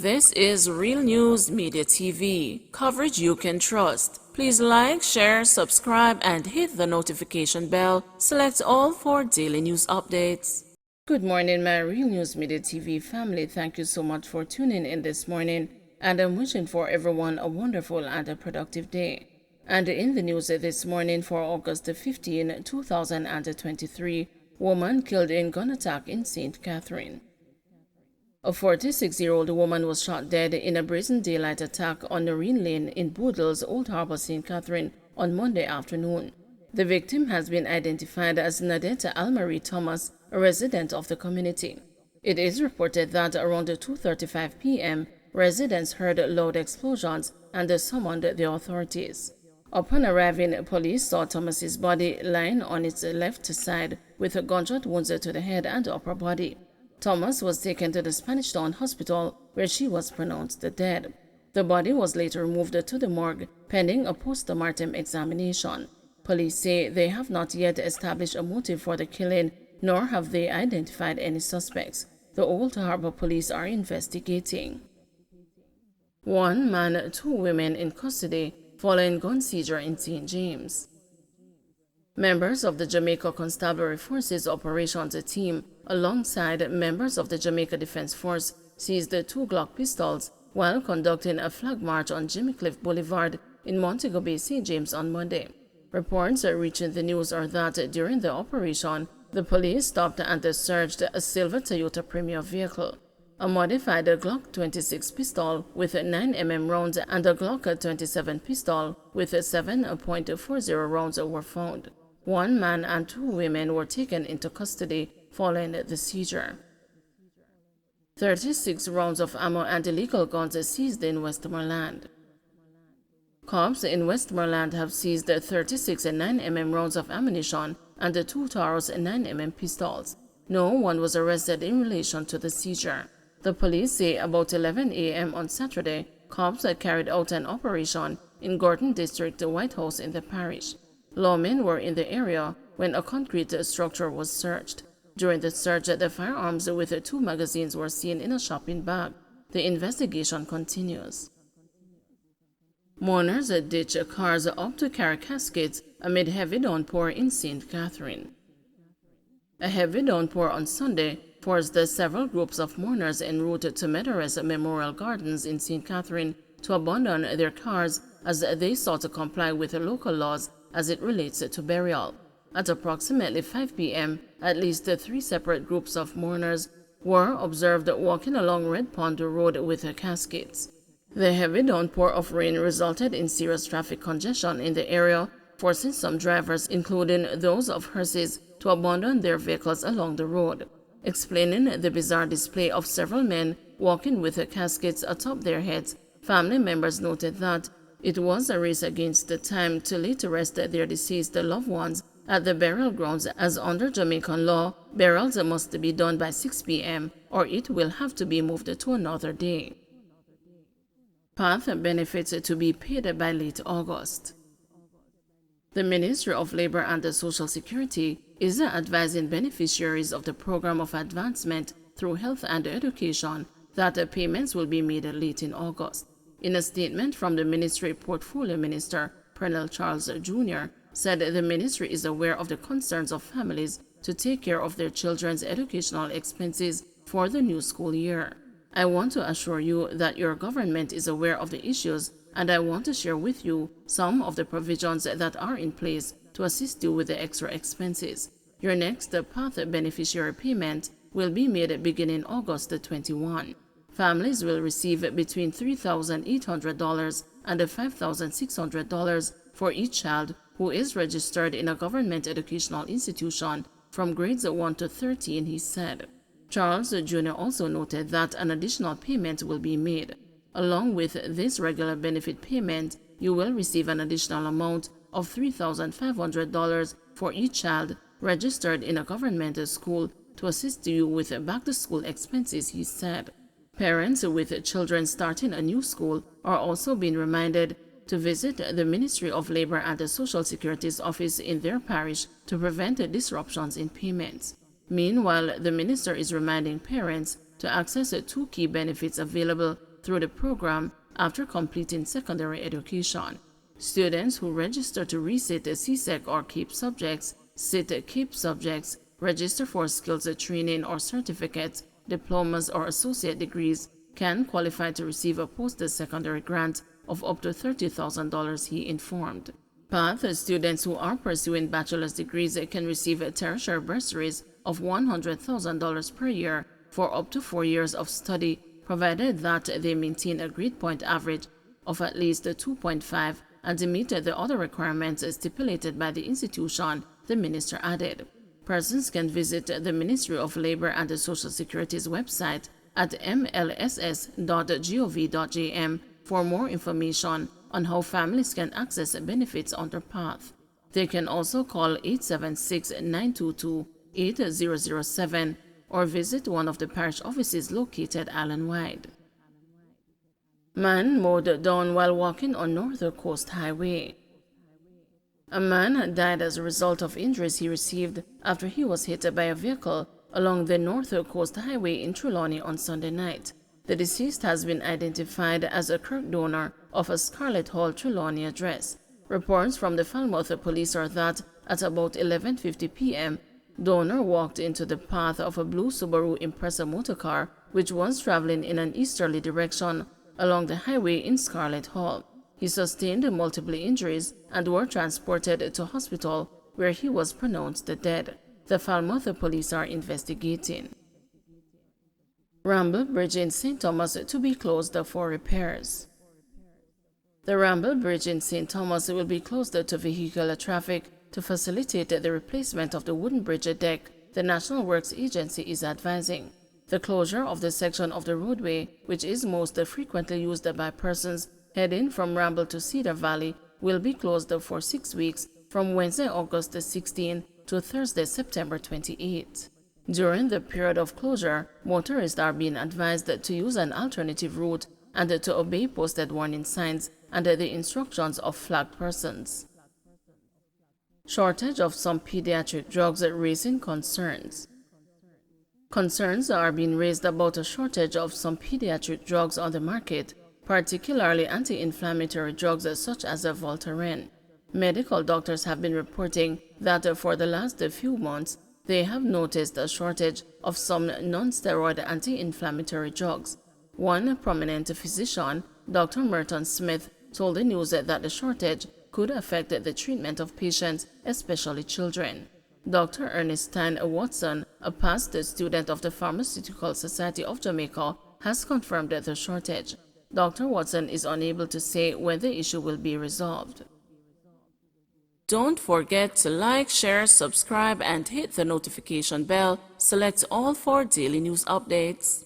This is Real News Media TV, coverage you can trust. Please like, share, subscribe, and hit the notification bell. Select all for daily news updates. Good morning, my Real News Media TV family. Thank you so much for tuning in this morning, and I'm wishing for everyone a wonderful and a productive day. And in the news this morning for August 15, 2023, woman killed in gun attack in St. Catherine. A 46-year-old woman was shot dead in a brazen daylight attack on Noreen Lane in Boodles, Old Harbour, St. Catherine on Monday afternoon. The victim has been identified as Nadette Almarie Thomas, a resident of the community. It is reported that around 2:35 p.m., residents heard loud explosions and summoned the authorities. Upon arriving, police saw Thomas's body lying on its left side with gunshot wounds to the head and upper body. Thomas was taken to the Spanish Town Hospital, where she was pronounced dead. The body was later moved to the morgue, pending a post-mortem examination. Police say they have not yet established a motive for the killing, nor have they identified any suspects. The Old Harbour police are investigating. One man, two women in custody following gun seizure in St. James. Members of the Jamaica Constabulary Forces Operations Team, alongside members of the Jamaica Defense Force, seized 2 Glock pistols while conducting a flag march on Jimmy Cliff Boulevard in Montego Bay, St. James on Monday. Reports reaching the news are that during the operation, the police stopped and searched a silver Toyota Premier vehicle. A modified Glock 26 pistol with 9mm rounds and a Glock 27 pistol with 7.40 rounds were found. One man and 2 women were taken into custody following the seizure. 36 rounds of ammo and illegal guns seized in Westmoreland. Cops in Westmoreland have seized 36 9mm rounds of ammunition and 2 Taurus 9mm pistols. No one was arrested in relation to the seizure. The police say about 11 a.m. on Saturday, cops carried out an operation in Gordon District, White House in the parish. Lawmen were in the area when a concrete structure was searched. During the search, the firearms with 2 magazines were seen in a shopping bag. The investigation continues. Mourners ditch cars up to carry caskets amid heavy downpour in St. Catherine. A heavy downpour on Sunday forced several groups of mourners en route to Meadowrest Memorial Gardens in St. Catherine to abandon their cars as they sought to comply with local laws as it relates to burial. At approximately 5 p.m., at least 3 separate groups of mourners were observed walking along Red Pond Road with caskets. The heavy downpour of rain resulted in serious traffic congestion in the area, forcing some drivers, including those of hearses, to abandon their vehicles along the road. Explaining the bizarre display of several men walking with caskets atop their heads, family members noted that it was a race against the time to lay to rest their deceased loved ones at the burial grounds, as under Jamaican law, burials must be done by 6 p.m. or it will have to be moved to another day. Path benefits to be paid by late August. The Ministry of Labor and Social Security is advising beneficiaries of the Program of Advancement through Health and Education that payments will be made late in August. In a statement from the Ministry, Portfolio Minister Pernell Charles Jr. said the Ministry is aware of the concerns of families to take care of their children's educational expenses for the new school year. I want to assure you that your government is aware of the issues, and I want to share with you some of the provisions that are in place to assist you with the extra expenses. Your next Path beneficiary payment will be made beginning August 21. Families will receive between $3,800 and $5,600 for each child who is registered in a government educational institution from grades 1 to 13, he said. Charles Jr. also noted that an additional payment will be made. Along with this regular benefit payment, you will receive an additional amount of $3,500 for each child registered in a government school to assist you with back-to-school expenses, he said. Parents with children starting a new school are also being reminded to visit the Ministry of Labor and Social Security's office in their parish to prevent disruptions in payments. Meanwhile, the minister is reminding parents to access 2 key benefits available through the program after completing secondary education. Students who register to resit CSEC or CAPE subjects, sit CAPE subjects, register for skills training or certificates, diplomas or associate degrees can qualify to receive a post-secondary grant of up to $30,000, he informed. PATH students who are pursuing bachelor's degrees can receive tertiary bursaries of $100,000 per year for up to 4 years of study, provided that they maintain a grade point average of at least 2.5 and meet the other requirements stipulated by the institution, the minister added. Persons can visit the Ministry of Labor and Social Security's website at mlss.gov.jm for more information on how families can access benefits under PATH. They can also call 876-922-8007 or visit one of the parish offices located island-wide. Man mowed down while walking on North Coast Highway. A man died as a result of injuries he received after he was hit by a vehicle along the North Coast Highway in Trelawney on Sunday night. The deceased has been identified as a Kirk donor of a Scarlett Hall Trelawney address. Reports from the Falmouth police are that at about 11:50 p.m., Donor walked into the path of a blue Subaru Impreza motorcar which was traveling in an easterly direction along the highway in Scarlett Hall. He sustained multiple injuries and were transported to hospital where he was pronounced dead. The Falmouth police are investigating. Ramble Bridge in St. Thomas to be closed for repairs. The Ramble Bridge in St. Thomas will be closed to vehicular traffic to facilitate the replacement of the wooden bridge deck, the National Works Agency is advising. The closure of the section of the roadway, which is most frequently used by persons heading from Ramble to Cedar Valley, will be closed for 6 weeks from Wednesday, August 16 to Thursday, September 28. During the period of closure, motorists are being advised to use an alternative route and to obey posted warning signs and the instructions of flagged persons. Shortage of some pediatric drugs raising concerns. Concerns are being raised about a shortage of some pediatric drugs on the market, particularly anti-inflammatory drugs such as Voltaren. Medical doctors have been reporting that for the last few months, they have noticed a shortage of some non-steroid anti-inflammatory drugs. One prominent physician, Dr. Merton Smith, told the news that the shortage could affect the treatment of patients, especially children. Dr. Ernestine Watson, a past student of the Pharmaceutical Society of Jamaica, has confirmed the shortage. Dr. Watson is unable to say when the issue will be resolved. Don't forget to like, share, subscribe, and hit the notification bell. Select all for daily news updates.